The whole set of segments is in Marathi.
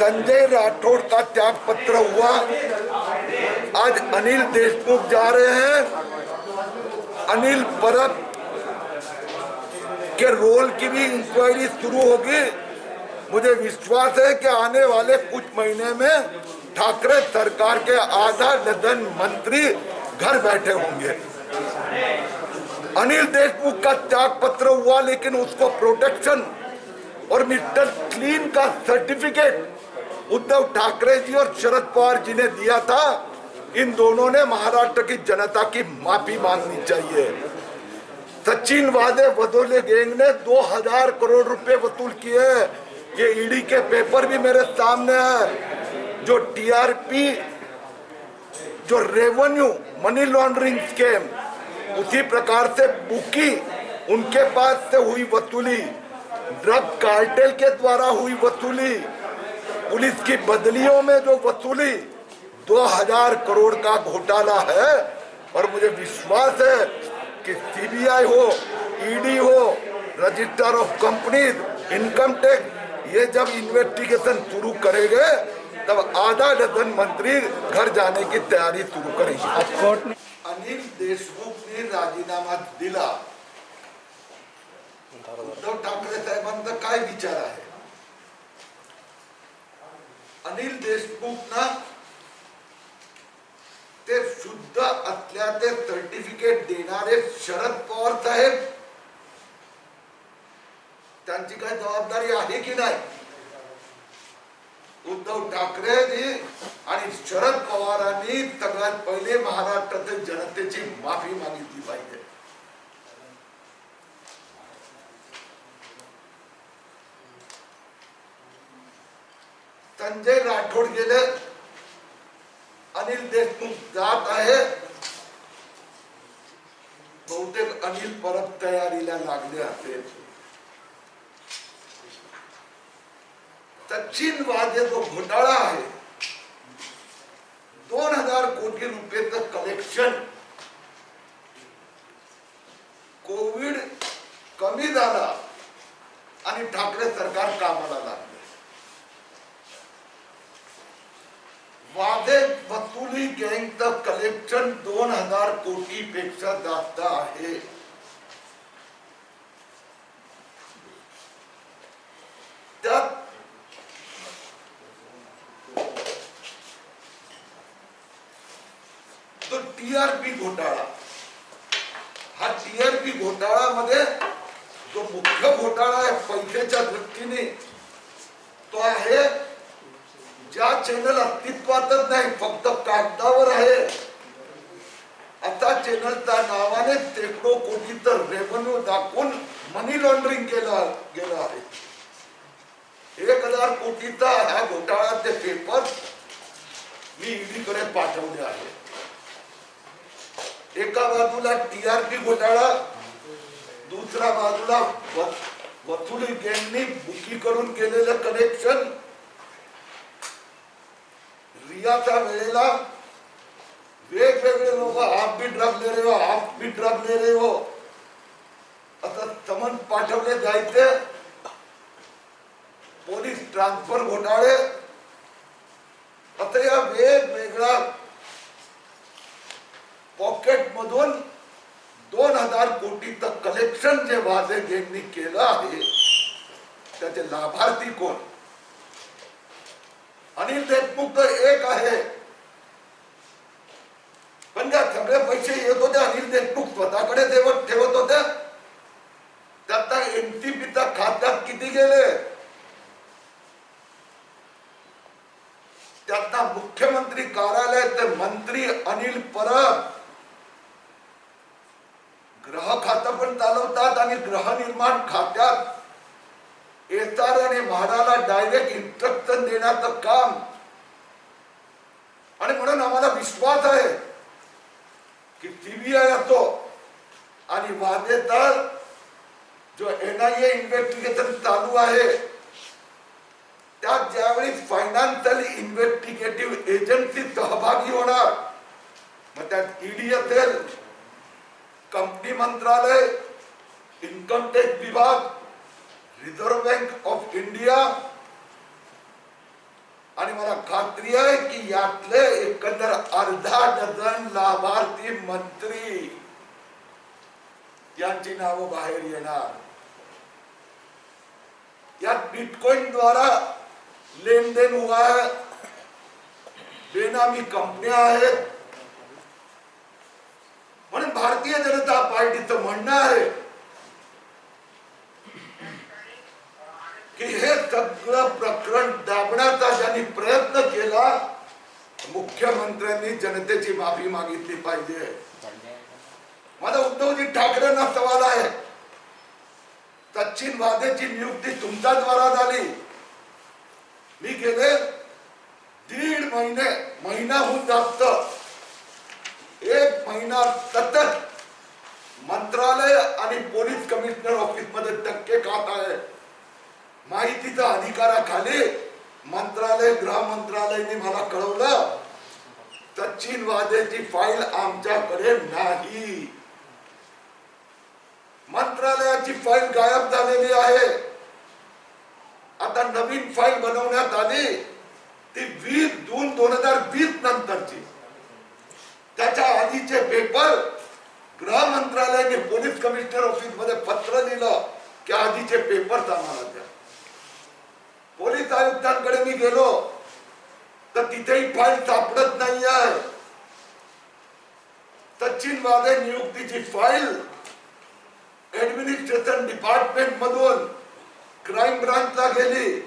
संजय राठौड़ का त्यागपत्र हुआ। आज अनिल देशमुख जा रहे हैं। अनिल परब के रोल की भी इंक्वायरी शुरू होगी। मुझे विश्वास है कि आने वाले कुछ महीने में ठाकरे सरकार के आधा दर्जन मंत्री घर बैठे होंगे। अनिल देशमुख का त्यागपत्र हुआ, लेकिन उसको प्रोटेक्शन और मिस्टर क्लीन का सर्टिफिकेट उद्धव ठाकरे जी और शरद पवार जी ने दिया था। इन दोनों ने महाराष्ट्र की जनता की माफी मांगनी चाहिए। सचिन वादे वदोले गैंग ने 2000 करोड़ रुपए वसूल किए। ये ईडी के पेपर भी मेरे सामने है। जो टीआरपी, जो रेवेन्यू मनी लॉन्ड्रिंग स्कैम, उसी प्रकार से बुकी उनके पास से हुई वसूली, ड्रग कार्टेल के द्वारा हुई वसूली, पुलिस की बदलियों में जो वसूली, 2000 करोड़ का घोटाला है। और मुझे विश्वास है कि सीबीआई हो, ईडी हो, register of companies, income tax, ये जब इन्वेस्टिगेशन शुरू करेंगे तब आधा दर्जन मंत्री घर जाने की तैयारी शुरू करेंगे। अनिल देशमुख ने राजीनामा दिला। उद्धव ठाकरे साहेबांचा काय विचार आहे? अनिल देशमुख ना ते शुद्ध असल्याचे सर्टिफिकेट देणारे शरद पवार साहेब, त्यांची काय जबाबदारी आहे की नाही? उद्धव ठाकरेजी आणि शरद पवारांनी सगळ्यात पहिले महाराष्ट्रातील जनतेची माफी मागितली पाहिजे। संजय राठोड गेले, अनिल देशमुख जात आहे। बहुतेक अनिल परब तयारीला लागले असेल। सचिन वाजे जो घोटाळा आहे, 2000 कोटी रुपयेचं कलेक्शन, कोविड कमी झाला आणि ठाकरे सरकार कामाला लागले। वादे वसुली गँगचं कलेक्शन 2000 कोटी पेक्षा जास्त आहे। त्यात तो टीआरपी घोटाळा, हा टीआरपी घोटाळ्यामध्ये जो मुख्य घोटाळा आहे पैशाच्या दृष्टीने, तो आहे ज्या चॅनल अस्तित्वातच नाही, फक्त कागदावर आहे, आता चॅनलच्या नावाने शेकडो कोटीचं रेव्हेन्यू दाखवून मनी लॉन्ड्रिंग गेलं आहे। 1000 कोटीचा हा घोटाळ्याचे पेपर मी ईडी कडे पाठवले आहे। एका बाजूला टीआरपी घोटाळा, दुसऱ्या बाजूला वसुली गँगनी बुकी करून केलेलं कनेक्शन, रियाच्या वेळेला वेगवेगळे लोक आप भी ड्रग ले रहे हो, आप भी ड्रग ले रहे हो असं समन पाठवले जायचे। पोलीस ट्रान्सफर घोटाळे, आता या वेगवेगळ्या पॉकेट मधून 2000 कोटीचं कलेक्शन जे वाजे गँगनी केलं आहे, त्याचे लाभार्थी कोण? अनिल देशमुख तर एक आहे, पण त्या सगळे पैसे येत होते अनिल देशमुख स्वतःकडे ठेवत होते। त्याचा एनसीपीच्या खात्यात किती गेले? त्याचा मुख्यमंत्री कार्यालयाचे मंत्री अनिल परब गृह खातं पण चालवतात आणि गृहनिर्माण खात्यात एसआर आणि म्हाडाला डायरेक्ट इन्स्ट्रक्शन देण्याचं काम। आणि म्हणून आम्हाला विश्वास आहे की सीबीआय असो आणि वादेचा जो एनआयए इन्व्हेस्टिगेशन चालू आहे, त्यात ज्यावेळी फायनान्शियल इन्व्हेस्टिगेटिव्ह एजन्सी सहभागी होणार, मग त्यात ईडी असेल, कंपनी मंत्रालय, इन्कम टॅक्स विभाग, रिझर्व्ह बँक ऑफ इंडिया, आणि मला खात्री आहे की यातले एकंदर अर्धा डझन लाभार्थी मंत्री यांची नावं बाहेर येणार. यात बिटकॉइन द्वारा लेन देन हुआ है, बेनामी कंपन्या आहेत. म्हणून भारतीय जनता पार्टीचं म्हणणं आहे की हे सगळं प्रकरण दाबण्याचा ज्यांनी प्रयत्न केला, मुख्यमंत्र्यांनी जनतेची माफी मागितली पाहिजे. माझा उद्धवजी ठाकरेंना सवाल आहे, सचिन वाझेची नियुक्ती तुमच्या द्वारा झाली. मी गेले 1.5 महिन्याहून जास्त 1 महिना सतत मंत्रालय आणि पोलीस कमिशनर ऑफिस मध्ये टक्के खात आहे. माहितीच्या अधिकाराखाली मंत्रालय गृह मंत्रालयाने मला कळवलं, सचिन वाझेची फाईल आमच्याकडे नाही. मंत्रालयाची फाईल गायब झालेली आहे. आता नवीन फाईल बनवण्यात आली, ती 20 जून 2020 नंतरची. त्याच्या आधीचे पेपर गृह मंत्रालयाने पोलीस कमिशनर ऑफिस मध्ये पत्र लिहिलं की आधीचे पेपर आम्हाला द्या. पोलीस आयुक्तांकडे मी गेलो तर तिथेही फाईल सापडत नाही आहे. सचिन वाझे नियुक्तीची फाईल ऍडमिनिस्ट्रेशन डिपार्टमेंट मधून क्राईम ब्रांचला गेली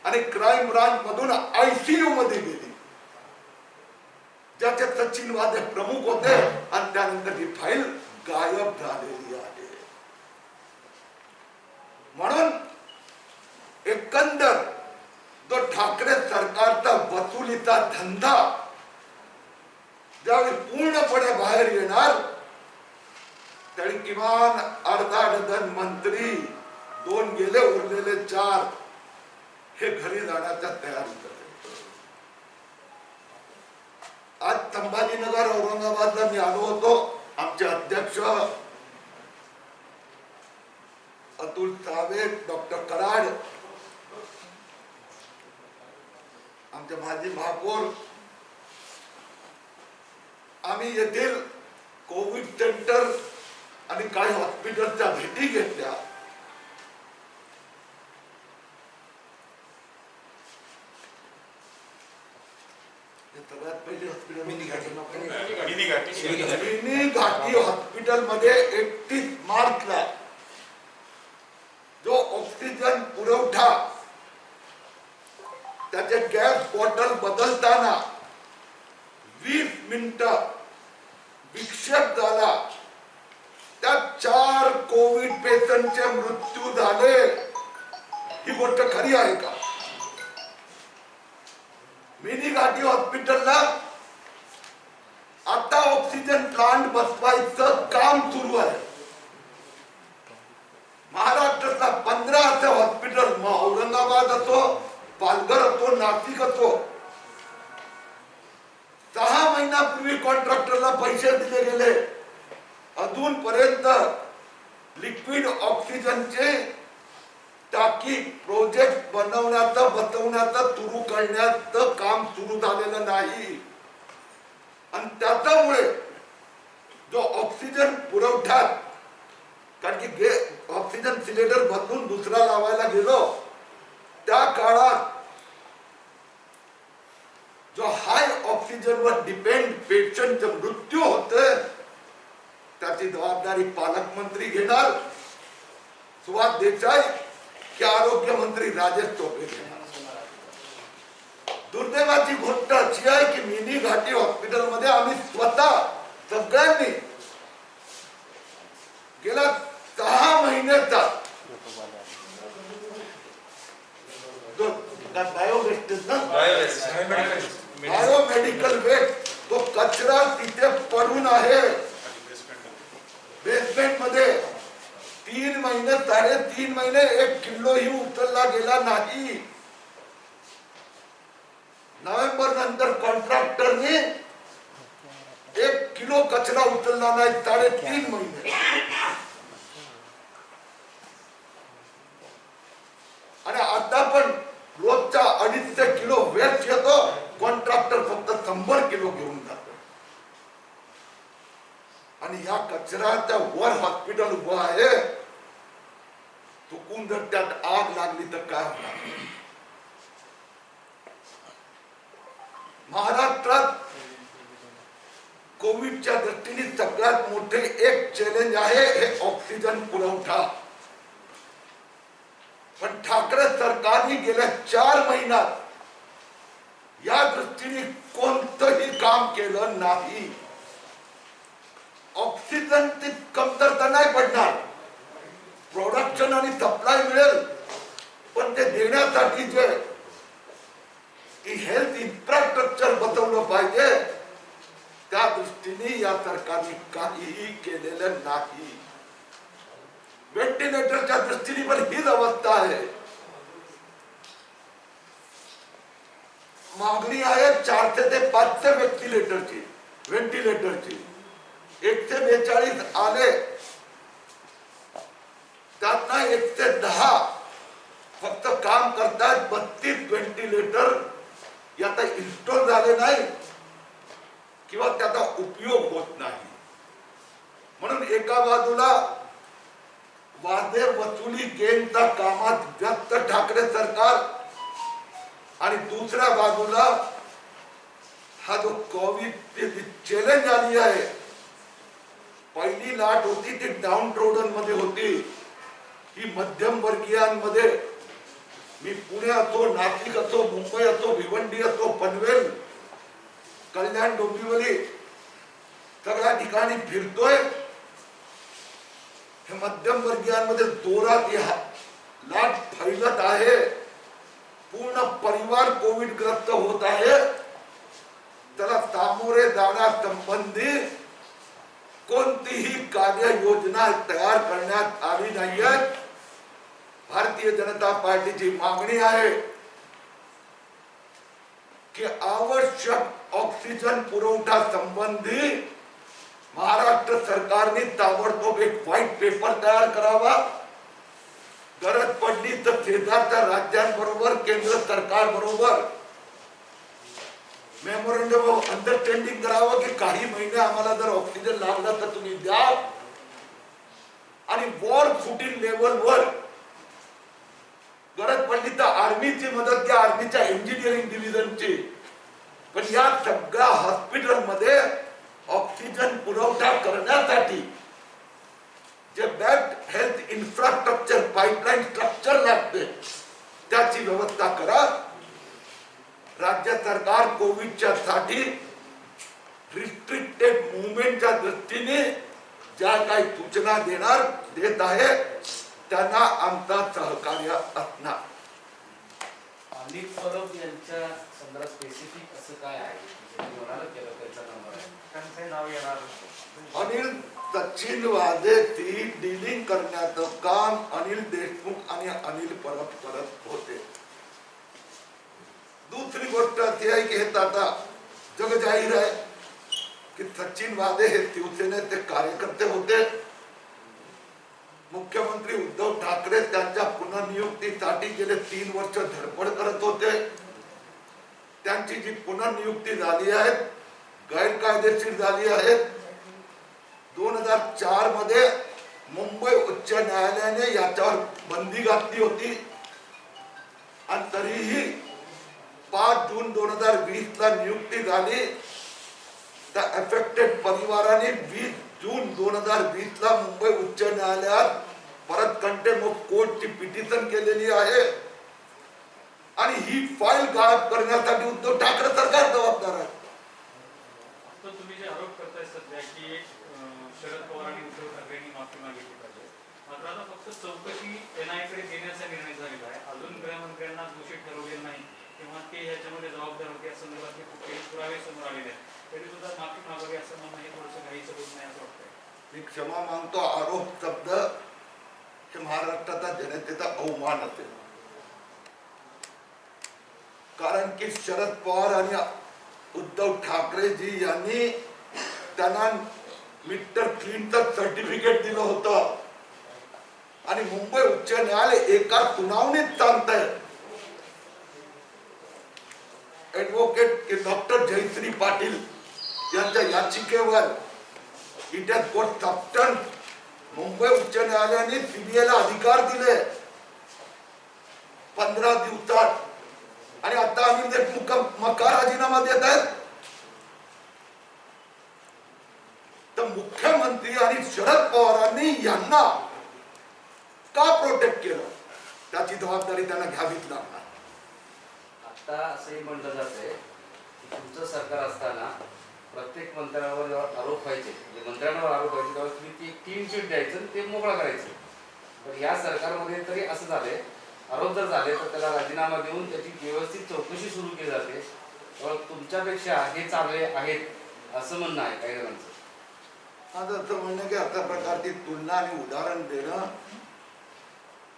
आणि क्राईम ब्रांच मधून आयसीयू मध्ये गेली, ज्याचे सचिन वाझे प्रमुख होते. आणि त्यानंतर ही फाईल गायब झालेली आहे. म्हणून एकंदर जो ठाकरे सरकारचा वसुलीचा धंदा ज्यावेळी पूर्णपणे बाहेर येणार, त्यावेळी किमान अर्धा डझन मंत्री, 2 गेले, उरलेले 4 हे घरी जाण्याच्या तयारीत आहेत. आज संभाजीनगर औरंगाबादला मी आलो होतो. आमचे अध्यक्ष अतुल सावे, डॉक्टर कराड, आमचे माजी महापौर, आम्ही येथील कोविड सेंटर आणि काही हॉस्पिटलच्या भेटी घेतल्या. सगळ्यात पहिले हॉस्पिटल मिनी घाटी हॉस्पिटल मध्ये 31 मार्चला जो ऑक्सिजन पुरवठा, त्याचे गॅस बॉटल बदलताना 20 मिनिटं विक्षेप झाला. त्यात 4 कोविड पेशंटचे मृत्यू झाले. ही गोष्ट खरी आहे का? मिनी घाटी हॉस्पिटलला आता ऑक्सिजन प्लांट बसवायचं काम सुरू आहे. महाराष्ट्रातला 15 असे हॉस्पिटल, औरंगाबाद असो, पालघर असो, नाशिक असो, 6 महिन्यापूर्वी कॉन्ट्रॅक्टरला पैसे दिले गेले. अजूनपर्यंत लिक्विड ऑक्सिजनचे टाकी प्रोजेक्ट बनवण्याचं, बसवण्याचं, सुरू करण्याचं काम सुरू झालेलं नाही. आणि त्याच्यामुळे जो ऑक्सिजन पुरवठा, कारण की ऑक्सिजन सिलेंडर बदलून दुसरा लावायला गेलो, त्या काळात जो हाय ऑक्सिजनवर डिपेंड पेशंटचे मृत्यू होते, त्याची जबाबदारी पालकमंत्री घेणार, सुभाष देसाई, की आरोग्य मंत्री राजेश टोपे घेणार. दुर्दैवाची गोष्ट अशी आहे की मिनी घाटी हॉस्पिटल मध्ये आम्ही स्वतः सगळ्यांनी गेल्या 6 महिन्याचा बायोमेडिकल वेस्ट, तो कचरा तिथे पडून आहे बेसमेंट मध्ये. 3 महिने, 3.5 महिने 1 किलो ही उचलला गेला नाही. नोव्हेंबर नंतर कॉन्ट्रॅक्टरने 1 किलो कचरा उचलला नाही 3.5 महिने. आणि आता पण रोजचा 250 किलो वेस्ट येतो. आणि या कचऱ्याच्या वर हॉस्पिटल उभं आहे, चुकून जर त्यात आग लागली तर काय होणार? महाराष्ट्रात कोविडच्या दृष्टीने सगळ्यात मोठे एक चॅलेंज आहे हे ऑक्सिजन पुरवठा. पण ठाकरे सरकारने गेल्या 4 महिन्यात या दृष्टीने कोणतंही काम केलं नाही. ऑक्सिजनची कमतरता नाही पडणार, प्रोडक्शन आणि सप्लाय मिळेल, पण ते देण्यासाठी जे हेल्थ इन्फ्रास्ट्रक्चर बसवलं पाहिजे त्या दृष्टीने या सरकारने काहीही केलेलं नाही. व्हेंटिलेटरच्या दृष्टीने पण हीच अवस्था आहे. मागणी आहे 400 ते 500 व्हेंटिलेटरची. 142 आले, त्यातनं 110 फक्त काम करतात. 32 व्हेंटिलेटर आता इन्स्टॉल झाले नाही किंवा त्याचा उपयोग होत नाही. म्हणून एका बाजूला वादे वसुली गेमच्या कामात व्यस्त ठाकरे सरकार आणि दुसऱ्या बाजूला हा जो कोविड चॅलेंज आली आहे, पहिली लाट होती ती डाऊन ट्रोडन मध्ये होती, ही मध्यम वर्गीयांमध्ये. मी पुणे असो, नाशिक असो, मुंबई असो, भिवंडी असो, पनवेल, कल्याण, डोंबिवली सगळ्या ठिकाणी फिरतोय. हे मध्यम वर्गीयांमध्ये जोरात लाट फैलत आहे. पूर्ण परिवार कोविडग्रस्त होत आहे. त्याला सामोरे जाण्यासंबंधी कोणतीही कार्ययोजना तयार करण्यात आली नाहीये. भारतीय जनता पार्टीची मागणी आहे की आवश्यक ऑक्सिजन पुरवठा संबंधी महाराष्ट्र सरकारने ताबडतोब एक व्हाईट पेपर तयार करावा. गरज पडली तर शेजारच्या राज्यांबरोबर, केंद्र सरकार बरोबर मेमोरंडम ऑफ अंडरस्टँडिंग करावं की काही महिने आम्हाला जर ऑक्सिजन लागला तर तुम्ही द्या. आणि वॉर फुटिंग लेवलवर गरज पडली तर आर्मीची मदत घ्या, आर्मीच्या इंजिनिअरिंग डिव्हिजनची. पण या सगळ्या हॉस्पिटलमध्ये ऑक्सिजन पुरवठा करण्यासाठी जे best health infrastructure, pipeline structure लागते त्याची व्यवस्था करा. राज्य सरकार कोविडच्या साठी रिस्ट्रिक्टेड मुवमेंटच्या दृष्टीने ज्या काही सूचना देत आहे त्यांना आमचा सहकार्य असणार. अनिल परब यांच्या संदर्भात स्पेसिफिक असं काय आहे त्याचा नंबर आहे, त्यांचं नाव येणार? अनिल सचिन वाझेची डीलिंग करण्याचं काम अनिल देशमुख आणि अनिल परब करत होते. दुसरी गोष्ट अशी आहे की हे आता जग जाहीर आहे की सचिन वाझे हे शिवसेनेचे कार्यकर्ते होते. मुख्यमंत्री उद्धव ठाकरे त्यांच्या पुनर्नियुक्तीसाठी गेले 3 वर्ष धडपड करत होते. त्यांची जी पुनर्नियुक्ती झाली आहे गैरकायदेशीर झाली आहे. 2004 मध्ये मुंबई उच्च न्यायालयाने याच्यावर बंदी घातली होती आणि तरीही 5 जून 2020 ला नियुक्ती झाली. त्या अफेक्टेड परिवाराने 20 जून 2020 ला मुंबई उच्च न्यायालयात परत कंटेम्प्ट ऑफ कोर्टची पिटिशन केलेली आहे. आणि ही फाईल गायब करण्यासाठी उद्धव ठाकरे सरकार जबाबदार आहे. तुम्ही जे आरोप करताय सध्या की शरद पवार आणि उद्धव ठाकरेंनी माफी मागितली पाहिजे, मात्र आता फक्त चौकशी एनआयए कडे देण्याचा निर्णय झालेला आहे. अजून गृहमंत्र्यांना दोषी ठरवलेलं नाही किंवा ते ह्याच्यामध्ये जबाबदार होते या संदर्भात कुठलेही पुरावे समोर आलेले आहेत, तरी सुद्धा माफी मागावी असं म्हणणं हे थोडंसं घाईचं होत नाही असं वाटतंय. मी क्षमा मागतो. आरोप शब्द हे महाराष्ट्राचा जनतेचा अवमान असेल. कारण की शरद पवार आणि उद्धव ठाकरेजी यांनी त्यांना मिस्टर क्लीनचं सर्टिफिकेट दिलं होतं आणि मुंबई उच्च न्यायालय एका सुनावणीत सांगतंय ऍडव्होकेट डॉक्टर जयश्री पाटील यांच्या याचिकेवर it has got substance. Mumbai उच्च न्यायालयाने सीबीआयला अधिकार दिले 15 दिवसात, आणि आता अनिल देशमुख मका राजीनामा देत आहेत. तर मुख्यमंत्री आणि शरद पवारांनी यांना का प्रोटेक्ट केलं, त्याची जबाबदारी त्यांना घ्यावीच लागणार. आता असंही म्हटलं जातंय की तुमचं सरकार असताना प्रत्येक मंत्र्यावर जेव्हा आरोप व्हायचे, म्हणजे मंत्र्यांवर आरोप व्हायचे, तेव्हा तुम्ही ती क्लीन चिट द्यायचं आणि ते मोकळा करायचं. तर या सरकारमध्ये तरी असं झालंय, आरोप जर झाले तर त्याला राजीनामा देऊन त्याची व्यवस्थित चौकशी सुरू केली जाते. तुमच्यापेक्षा हे चांगले आहेत असं म्हणणं आहे काही जणांचं. माझं असं म्हणणं की अशा प्रकारची तुलना आणि उदाहरण देणं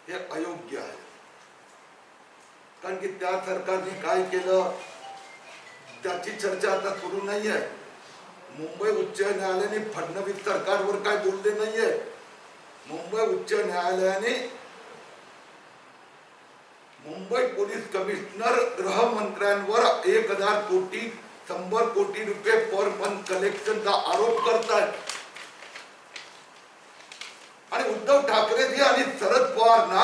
हे अयोग्य आहे. कारण की त्या सरकारने काय केलं त्याची चर्चा आता सुरू नाहीये. मुंबई उच्च न्यायालयाने फडणवीस सरकारवर काय बोलले नाहीये. मुंबई उच्च न्यायालयाने मुंबई पोलीस कमिशनर गृहमंत्र्यांवर 1000 कोटी 100 कोटी रुपये पर मंथ कलेक्शनचा आरोप करतात. आणि उद्धव ठाकरेजी आणि शरद पवारना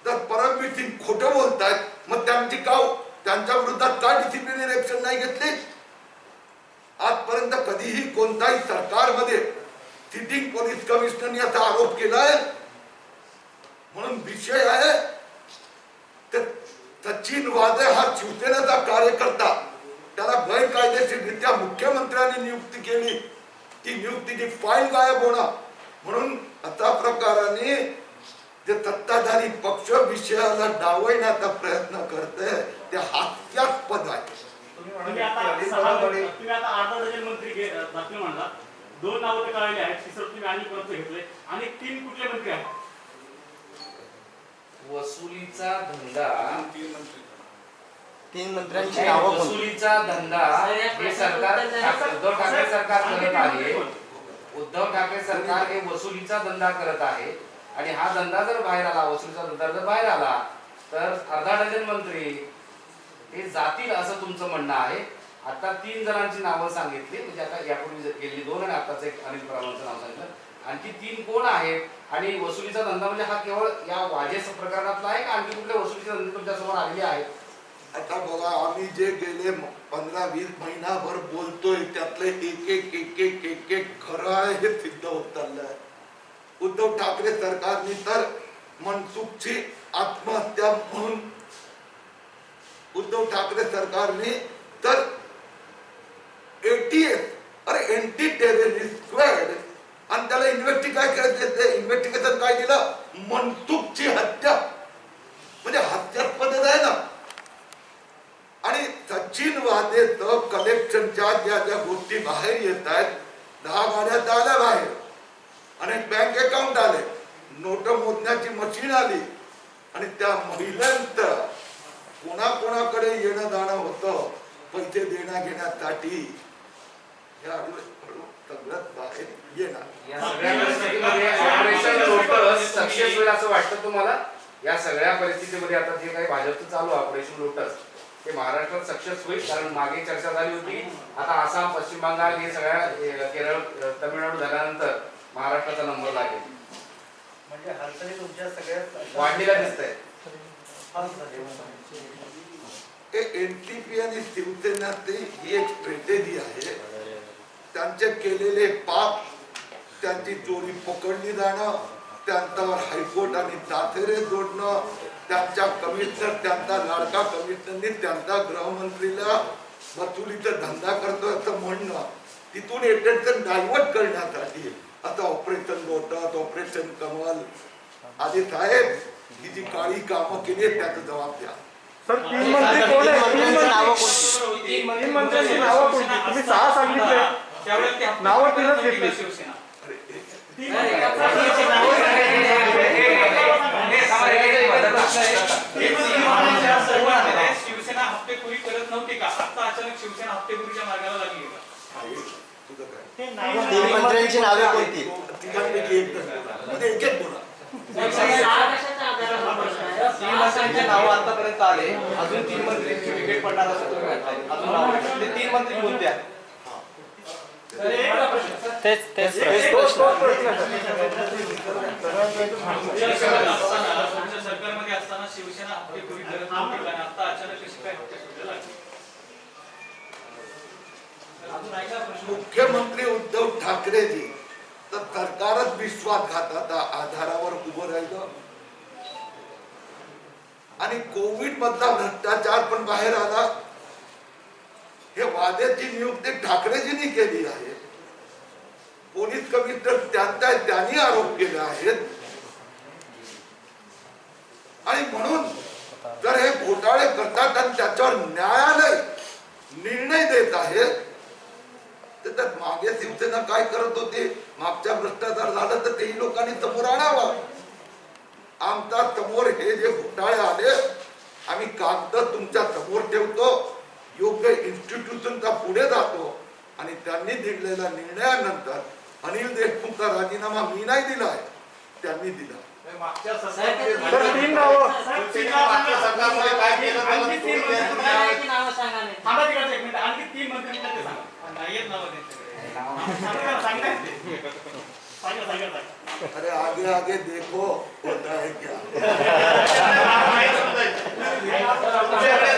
जर परमवीर सिंग खोटं बोलतायत, मग त्यांच्या विरोधात का डिसिप्लिनरी ऍक्शन नाही घेतली? आजपर्यंत कधीही कोणताही सरकारमध्ये सिटिंग पोलीस कमिशनरने असा आरोप केलाय. म्हणून विषय आहे तर सचिन वाझे हा शिवसेनेचा कार्यकर्ता, त्याला गैरकायदेशीररित्या मुख्यमंत्र्यांनी नियुक्ती केली, ती नियुक्तीची फाईल गायब होणं. म्हणून अशा प्रकाराने जे सत्ताधारी पक्ष विषयाला डावलण्याचा प्रयत्न करते ते हास्यास्पद आहे. तुम्ही आता 8 डझन मंत्री बातमी म्हणला, 2 नावं तर कळलेली आहेत, तिसरं तुम्ही आणि परत घेतले, आणि 3 कुठले मंत्री आहेत? वसुलीचा धंदा, 3 मंत्र्यांची नावं कोणती? वसुलीचा धंदा हे सरकार उद्धव ठाकरे सरकार करत आहे. उद्धव ठाकरे सरकार हे वसुलीचा धंदा करत आहे, आणि हा धंदा जर बाहेर आला, वसुलीचा धंदा जर बाहेर आला तर अर्धा डझन मंत्री हे जातील असं तुमचं म्हणणं आहे. आता 3 जणांची नावं सांगितली, म्हणजे आता यापूर्वी गेली 2 आणि आताच एक अनिल परमारचं नाव सांगितलं. आणखी 3 कोण आहेत? आणि वसुलीचा धंदा म्हणजे हा केवळ या वाजे प्रकरणातला आहे का आणखी कुठले वसुलीचे धंदे तुमच्या समोर आलेले आहेत? आता बघा, आम्ही जे गेले 15-20 महिनाभर बोलतोय त्यातले एक खरं आहे हे सिद्ध होत चाललंय. उद्धव ठाकरे सरकारने तर मनसुखची आत्महत्या म्हणून, उद्धव ठाकरे सरकारने तर ATS अरे एंटी टेररिस्ट स्क्वॅड, आणि त्याला इन्व्हेस्टिगेशन काय दिलं? मनसुखची हत्या. म्हणजे हास्यास्पदच आहे ना. आणि सचिन वाझेचं कलेक्शनच्या ज्या गोष्टी बाहेर येत आहेत, 10 गाड्या आल्या बाहेर, अनेक बँक अकाउंट आले, नोट मोजण्याची मशीन आली, आणि त्या महिलांचं कोणाकोणाकडे येणं जाणं होतं पैसे देण्या घेण्यासाठी, हे सगळ्यात बाहेर येणार. या सगळ्या परिस्थितीमध्ये ऑपरेशन लोटस सक्सेस होईल असं वाटतं तुम्हाला? या सगळ्या परिस्थितीमध्ये आता जे काही भाजपचं चालू ऑपरेशन लोटस ते महाराष्ट्रात सक्सेस होईल? कारण मागे चर्चा झाली होती, आता आसाम, पश्चिम बंगाल हे सगळ्या, केरळ, तमिळनाडू झाल्यानंतर महाराष्ट्राचा नंबर लागेल. म्हणजे हालचाली तुमच्या सगळ्या वाढलेल्या दिसतंय. एनसीपी आणि शिवसेनेची ही एक स्ट्रॅटेजी आहे. त्यांचे केलेले पाप, त्यांची चोरी पकडली जाणं, त्यांच्यावर हायकोर्ट आणि ताथेरे जोडणं, त्यांच्या कमिशनर, त्यांचा लाडका कमिशनरने त्यांचा गृहमंत्रीला वसुलीचा धंदा करतो असं म्हणणं, तिथून अटेन्शन डायव्हर्ट करण्यासाठी आता ऑपरेशन लोटस, ऑपरेशन कमल आधी साहेब ही जी काळी कामं केली आहेत त्याचा जबाब द्या. सर 3 मंत्री कोण आहेत? 3 नावं कोणती? 3 मंत्र्यांची नावं कोणती? तुम्ही 6 सांगितले, नावं 3च घेतली. शिवसेना हप्तेखोरी करत नव्हती का? आता अचानक शिवसेना हप्तेखोरीच्या मार्गाला लागली का? 3 मंत्र्यांची नावे कोणती? तिघांपैकी एक जण. एक बोला. 3 मंत्र्यांची नावं आतापर्यंत आले, अजून 3 मंत्र्यांची विकेट पडणार असं तुम्ही म्हणताय. अजून 3 मंत्री कोणते आहेत? तोच प्रश्न आहे. तुमच्या सरकारमध्ये असताना शिवसेना हप्तेखोरी करत नव्हती आणि आता अचानक कशी काय हप्तेखोरी लागली? अजून ऐका प्रश्न. मुख्यमंत्री उद्धव ठाकरेजी तर सरकारच विश्वासघाताच्या आधारावर उभं राहिलं आणि कोविड मधला भ्रष्टाचार पण बाहेर आला. हे वाद्याची नियुक्ती ठाकरेजींनी केली आहे. पोलीस कमिशनर त्यांनी आरोप केले आहेत आणि म्हणून जर हे घोटाळे करतात आणि त्याच्यावर न्यायालय निर्णय देत आहे तर मागे शिवसेना काय करत होती, मागच्या भ्रष्टाचार झालं तर तेही लोकांनी समोर आणावं. आमच्या समोर हे जे घोटाळे आले आम्ही कागद तुमच्या समोर ठेवतो, योग्य इन्स्टिट्यूशनचा पुढे जातो आणि त्यांनी दिलेल्या निर्णयानंतर अनिल देशमुखचा राजीनामा मी नाही दिलाय, त्यांनी दिला. मागच्या तर सरकारमध्ये तीन नावं मागच्या सरकारमध्ये काय केलं आणखी तीन मंत्री थांबा तिकडे एक मिनिट. आणखी 3 मंत्री ते सांगा. नाहीयेत नावं त्यांच्याकडे. अरे आगे आगे देखो होता है क्या.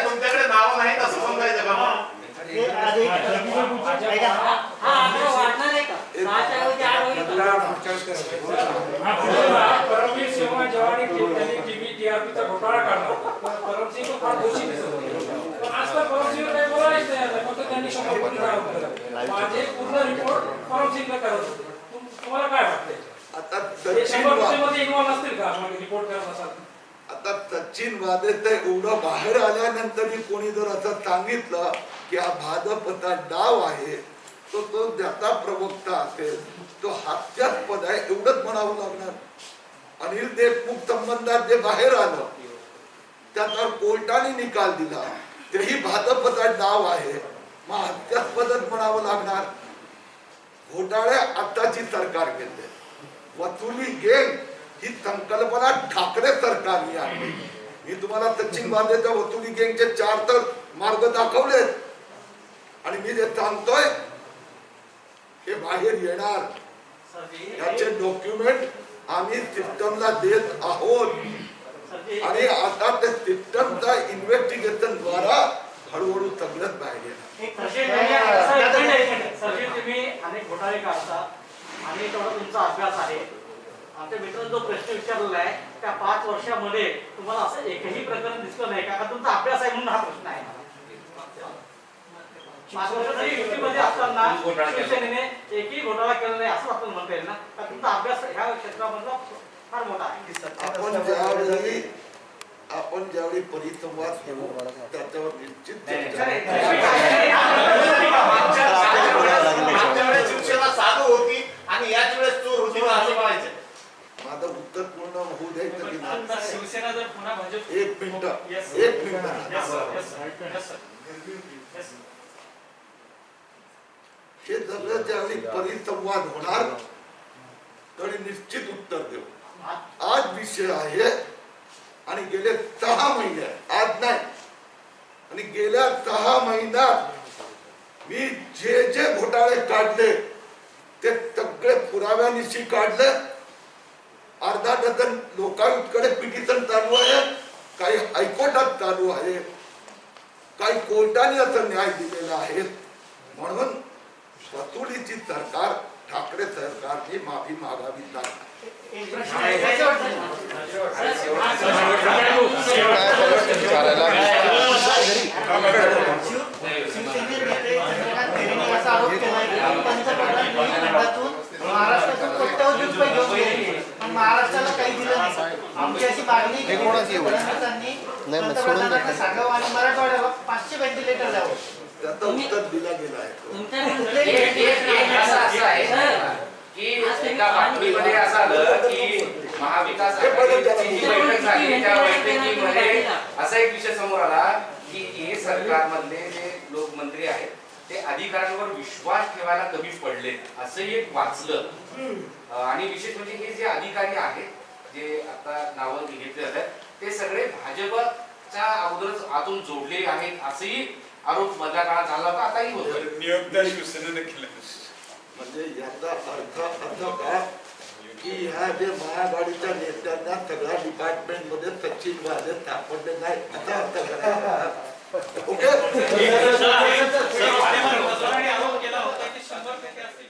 तुमच्याकडे नाव नाही असं समजायचं का मग? परमवीर सिंह जेव्हा टीआरपीचा घोटाळा काढला परमसिंग फार दोषी दिसत होते. पण आजकाल परमसिंग काही बोलायच नाही आता, फक्त त्यांनी 100 कोटी काढले. माझे पूर्ण रिपोर्ट परमसिंगला करत होते. तुम्हाला काय वाटतंय? आता ते 100 कोटीमध्ये इन्व्हॉल्व असतील का रिपोर्ट करत असाल? आता सचिन वादे तर एवढं बाहेर आल्यानंतर कोणी जर असं सांगितलं की हा भाजपचा डाव आहे तो ज्याचा प्रवक्ता असेल तो हास्यास्पद आहे एवढंच म्हणावं लागणार. अनिल देशमुख संबंधात जे बाहेर आलं त्याचा कोर्टाने निकाल दिला तेही भाजपचा डाव आहे, मग हास्यास्पदच म्हणावं लागणार. घोटाळे आताची सरकार घेते, वसुली गेंग ही संकल्पना ठाकरे सरकारने आणली. मी तुम्हाला सचिन वादेच्या वसुली गँगचे 4 तर मार्ग दाखवलेत आणि मी जे सांगतोय हे बाहेर येणार. याचे डॉक्युमेंट आम्ही सिस्टमला देत आहोत आणि आता ते सिस्टमचा इन्व्हेस्टिगेशन द्वारा हळूहळू सगळंच बाहेर येणार. तुम्ही अनेक घोटाळे काढता आणि तेवढा तुमचा अभ्यास आहे. आमच्या मित्रांनी जो प्रश्न विचारलेला आहे त्या 5 वर्षामध्ये तुम्हाला असं एकही प्रकरण दिसलं नाही का? तुमचा अभ्यास आहे म्हणून हा प्रश्न आहे. 5 वर्ष तरी युतीमध्ये असताना शिवसेनेने एकही घोटाळा केला नाही असं आपण म्हणता येईल ना? का तुमचा अभ्यास ह्या क्षेत्रामधला फार मोठा आहे. आपण ज्यावेळी परिसंवाद घेऊ त्याच्यावर निश्चित चर्चा. शिवसेना साधू होती आणि याच वेळेस चोर होती असं म्हणायचं. माझं उत्तर पूर्ण होऊ द्यायचं की नाही. आता शिवसेना जर पुन्हा भाजप एक मिनिट. हे सगळं ज्यावेळी परिसंवाद होणार त्यावेळी निश्चित उत्तर देऊ. आज विषय आहे आणि गेले 6 महिने आज नाही आणि गेल्या 6 महिन्यात मी जे घोटाळे काढले ते सगळे पुराव्यानिशी काढले. अर्धा डझन लोकायुक्तकडे पिटिशन चालू आहे, काही हायकोर्टात चालू आहे, काही कोर्टाने असं न्याय दिलेला आहे. म्हणून वसुलीची सरकार ठाकरे सरकारची माफी मागावी लागते. महाराष्ट्रातून कोट्यवधी रुपये घेऊन गेले पण महाराष्ट्राला काही दिलं नाही. आमची अशी मागणी फडणवीसांनी पंतप्रधानांना सांगावं आणि मराठवाड्याला 500 व्हेंटिलेटर द्यावं. त्याचं उत्तर दिला गेलं आहे. की एका बातमीमध्ये असं आलं की महाविकास आघाडीची जी बैठक झाली त्या बैठकीमध्ये असा एक विषय समोर आला की हे सरकारमधले जे लोकमंत्री आहेत ते अधिकाऱ्यांवर विश्वास ठेवायला कमी पडले असं एक वाचलं. आणि विशेष म्हणजे हे जे अधिकारी आहेत जे आता नावं घेतले जातात ते सगळे भाजपच्या अगोदरच आतून जोडलेले आहेत असेही आरोप मधल्या काळात झाला होता, आताही होतो. नियुक्त शिवसेनेने केलं. म्हणजे याचा अर्थ असं का की ह्या जे महाआघाडीच्या नेत्यांना सगळ्या डिपार्टमेंट मध्ये सचिन वाजे सापडले नाही असा अर्थ करायचा. ओके. आरोप केला होता की 100%